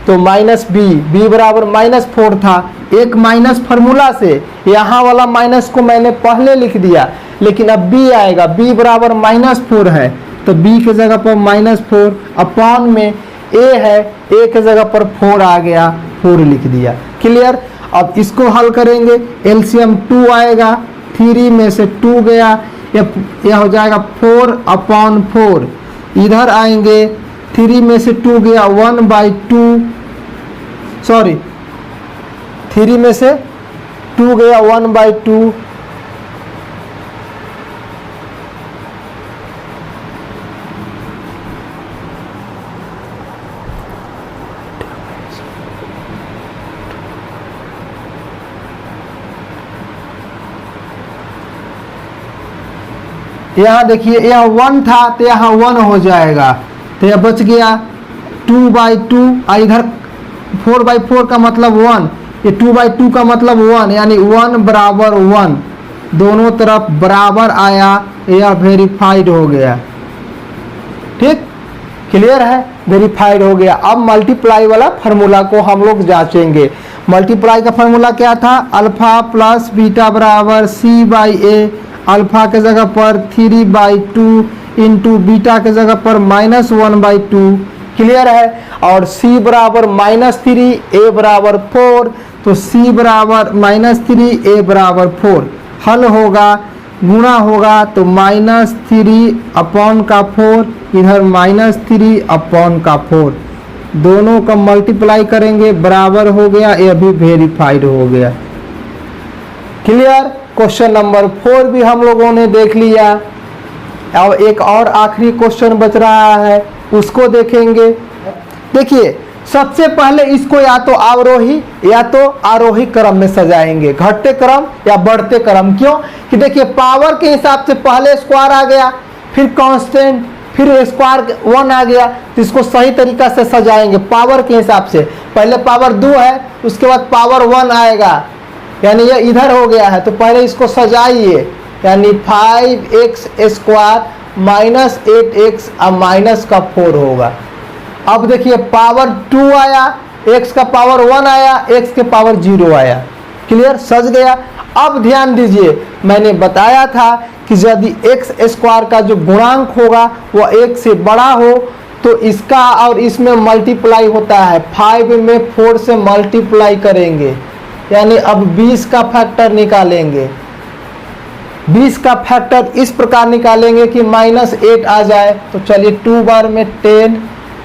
तो -b बराबर -4 था, एक माइनस फार्मूला से यहाँ वाला माइनस को मैंने पहले लिख दिया, लेकिन अब b आएगा, b बराबर -4 है तो b के जगह पर -4 अपॉन में a है, a के जगह पर 4 आ गया, 4 लिख दिया। क्लियर। अब इसको हल करेंगे, एलसीएम 2 आएगा, 3 में से 2 गया, यह हो जाएगा 4/4। इधर आएंगे, 3 में से 2 गया 1/2, सॉरी 3 में से 2 गया 1/2, यहाँ देखिए यह 1 था तो यहाँ 1 हो जाएगा, तो यह बच गया 2/2, और इधर 4/4 का मतलब 1, ये 2/2 का मतलब 1, यानी 1 बराबर 1, दोनों तरफ बराबर आया, यह वेरीफाइड हो गया। ठीक। क्लियर है, वेरीफाइड हो गया। अब मल्टीप्लाई वाला फार्मूला को हम लोग जांचेंगे। मल्टीप्लाई का फार्मूला क्या था, अल्फा प्लस बीटा बराबर सी बाई ए, अल्फा के जगह पर 3/2 इंटू बीटा के जगह पर -1/2, क्लियर है। और c बराबर -3, a बराबर 4, तो c बराबर -3, a बराबर 4, हल होगा, गुणा होगा तो -3/4, इधर -3/4, दोनों का मल्टीप्लाई करेंगे बराबर हो गया, ये अभी वेरीफाइड हो गया। क्लियर। क्वेश्चन नंबर 4 भी हम लोगों ने देख लिया। अब एक और आखिरी क्वेश्चन बच रहा है, उसको देखेंगे। देखिए सबसे पहले इसको या तो अवरोही या तो आरोही क्रम में सजाएंगे, घटते क्रम या बढ़ते क्रम। क्यों कि देखिए पावर के हिसाब से पहले स्क्वायर आ गया, फिर कांस्टेंट, फिर स्क्वायर 1 आ गया, तो इसको सही तरीका से सजाएंगे पावर के हिसाब से। पहले पावर 2 है, उसके बाद पावर 1 आएगा, यानी ये इधर हो गया है, तो पहले इसको सजाइए, यानी 5x स्क्वायर माइनस 8x अब माइनस का 4 होगा। अब देखिए पावर 2 आया, x का पावर 1 आया, x के पावर 0 आया, क्लियर, सज गया। अब ध्यान दीजिए, मैंने बताया था कि यदि x स्क्वायर का जो गुणांक होगा वो 1 से बड़ा हो तो इसका और इसमें मल्टीप्लाई होता है, 5 में 4 से मल्टीप्लाई करेंगे, यानी अब 20 का फैक्टर निकालेंगे। 20 का फैक्टर इस प्रकार निकालेंगे कि -8 आ जाए, तो चलिए 2 बार में 10,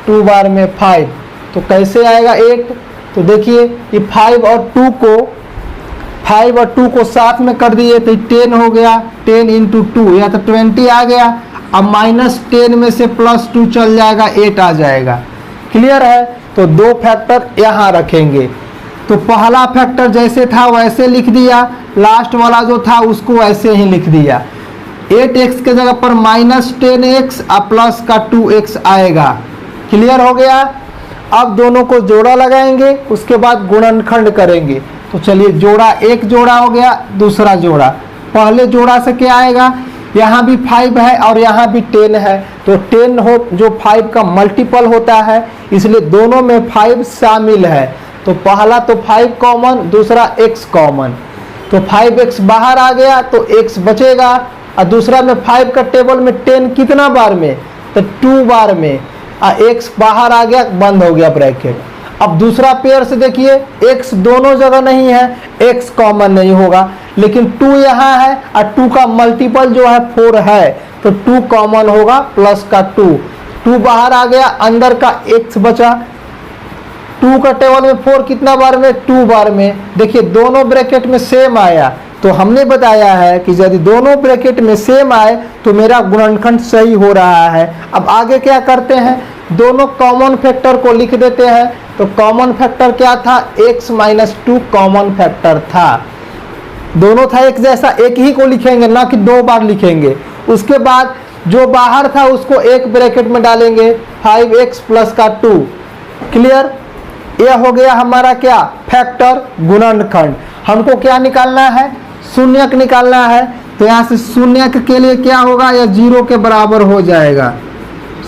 2 बार में 5, तो कैसे आएगा 8। तो देखिए ये 5 और 2 को साथ में कर दिए तो 10 हो गया, 10 × 2 या तो 20 आ गया। अब -10 में से +2 चल जाएगा, 8 आ जाएगा, क्लियर है। तो 2 फैक्टर यहाँ रखेंगे, तो पहला फैक्टर जैसे था वैसे लिख दिया, लास्ट वाला जो था उसको वैसे ही लिख दिया। 8x के जगह पर -10x और प्लस का 2x आएगा, क्लियर हो गया। अब दोनों को जोड़ा लगाएंगे, उसके बाद गुणनखंड करेंगे। तो चलिए जोड़ा, एक जोड़ा हो गया, दूसरा जोड़ा। पहले जोड़ा से क्या आएगा, यहाँ भी 5 है और यहाँ भी 10 है, तो 10 हो जो 5 का मल्टीपल होता है, इसलिए दोनों में 5 शामिल है। तो पहला तो 5 कॉमन, दूसरा x कॉमन, तो 5x बाहर आ गया तो x बचेगा, और दूसरा में 5 का टेबल में 10 कितना बार में, तो 2 बार में, और x बाहर आ गया, बंद हो गया ब्रैकेट। अब दूसरा पेयर से देखिए, x दोनों जगह नहीं है, x कॉमन नहीं होगा, लेकिन 2 यहाँ है और 2 का मल्टीपल जो है 4 है, तो 2 कॉमन होगा, प्लस का 2 बाहर आ गया, अंदर का x बचा। 2 का टेबल में 4 कितना बार में, 2 बार में। देखिए दोनों ब्रैकेट में सेम आया, तो हमने बताया है कि यदि दोनों ब्रैकेट में सेम आए तो मेरा गुणनखंड सही हो रहा है। अब आगे क्या करते हैं, दोनों कॉमन फैक्टर को लिख देते हैं। तो कॉमन फैक्टर क्या था, x - 2 कॉमन फैक्टर था, दोनों था एक जैसा, एक ही को लिखेंगे, ना कि 2 बार लिखेंगे। उसके बाद जो बाहर था उसको एक ब्रैकेट में डालेंगे, 5x प्लस का 2, क्लियर। यह हो गया हमारा क्या, फैक्टर, गुणनखंड। हमको क्या निकालना है, शून्यक निकालना है। तो यहाँ से शून्यक के लिए क्या होगा, यह 0 के बराबर हो जाएगा,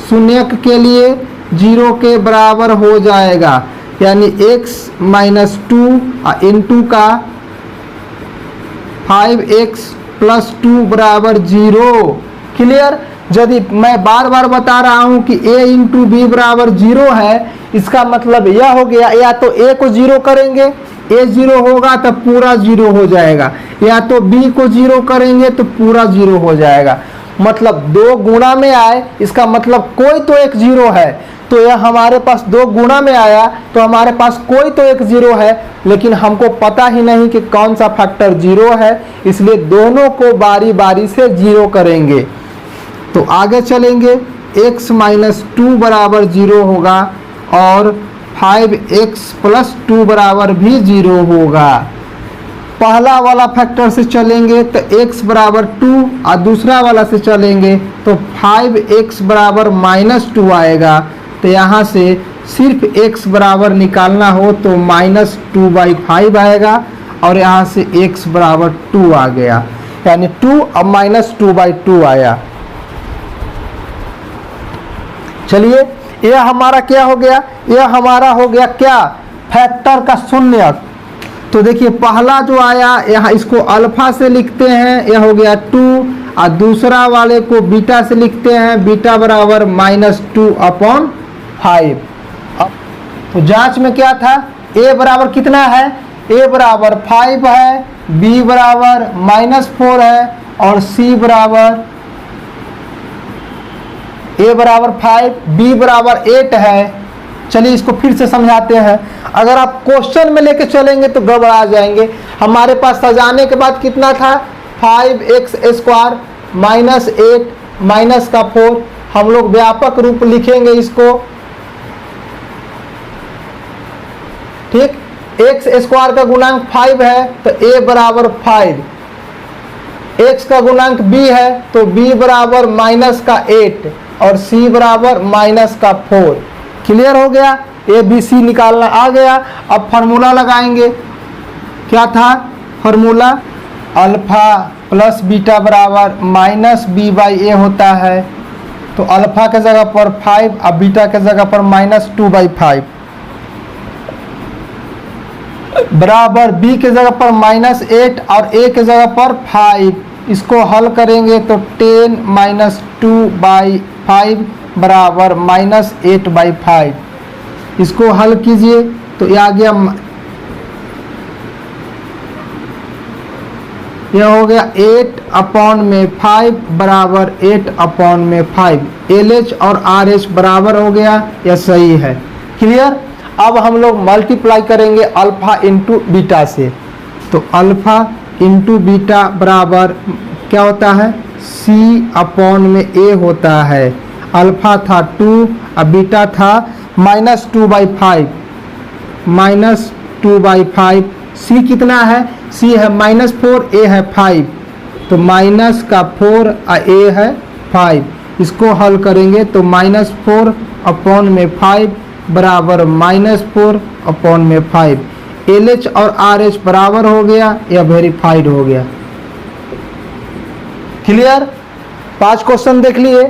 शून्यक के लिए 0 के बराबर हो जाएगा, यानी x - 2 इंटू का 5x प्लस 2 बराबर 0, क्लियर। यदि मैं बार बार बता रहा हूं कि a इंटू बी बराबर 0 है, इसका मतलब यह हो गया, या तो a को 0 करेंगे, a 0 होगा तो पूरा 0 हो जाएगा, या तो b को 0 करेंगे तो पूरा 0 हो जाएगा। मतलब 2 गुणा में आए, इसका मतलब कोई तो एक 0 है, तो यह हमारे पास 2 गुणा में आया तो हमारे पास कोई तो एक 0 है, लेकिन हमको पता ही नहीं कि कौन सा फैक्टर 0 है, इसलिए दोनों को बारी बारी से 0 करेंगे। तो आगे चलेंगे, x - 2 बराबर 0 होगा और 5x प्लस 2 बराबर भी 0 होगा। पहला वाला फैक्टर से चलेंगे तो x बराबर 2 और दूसरा वाला से चलेंगे तो 5x बराबर -2 आएगा। तो यहाँ से सिर्फ x बराबर निकालना हो तो -2/5 आएगा, और यहाँ से x बराबर 2 आ गया, यानी 2 और -2/2 आया। चलिए यह हमारा क्या हो गया, यह हमारा हो गया क्या, फैक्टर का शून्यक। तो देखिए पहला जो आया यहाँ इसको अल्फा से लिखते हैं, यह हो गया 2, और दूसरा वाले को बीटा से लिखते हैं, बीटा बराबर -2/5। तो जांच में क्या था, a बराबर कितना है, a बराबर 5 है, b बराबर -4 है और c बराबर a बराबर 5, b बराबर 8 है। चलिए इसको फिर से समझाते हैं। अगर आप क्वेश्चन में लेके चलेंगे तो गड़बड़ा जाएंगे। हमारे पास सजाने के बाद कितना था, 5x² -8 माइनस का 4। हम लोग व्यापक रूप लिखेंगे इसको, ठीक। x² का गुणांक 5 है तो a बराबर 5, x का गुणांक b है तो b बराबर -8 और c बराबर -4। क्लियर हो गया, a b c निकालना आ गया। अब फार्मूला लगाएंगे, क्या था फार्मूला, अल्फा प्लस बीटा बराबर -b/a होता है। तो अल्फा के जगह पर 5 और बीटा के जगह पर -2/5 बराबर b के जगह पर -8 और a के जगह पर 5। इसको हल करेंगे तो 10 - 2/5 बराबर -8/5। इसको हल कीजिए तो ये आ गया, यह हो गया 8/5 बराबर 8/5। LH और RH बराबर हो गया, यह सही है। क्लियर। अब हम लोग मल्टीप्लाई करेंगे अल्फा इंटू बीटा से। तो अल्फा इंटू बीटा बराबर क्या होता है, C/A होता है। अल्फा था 2 और बीटा था -2/5, -2/5। C कितना है, C है -4, A है 5, तो -4 और A है 5। इसको हल करेंगे तो -4/5 बराबर -4/5। LH और RH बराबर हो गया, यह वेरीफाइड हो गया। क्लियर। 5 क्वेश्चन देख लिए।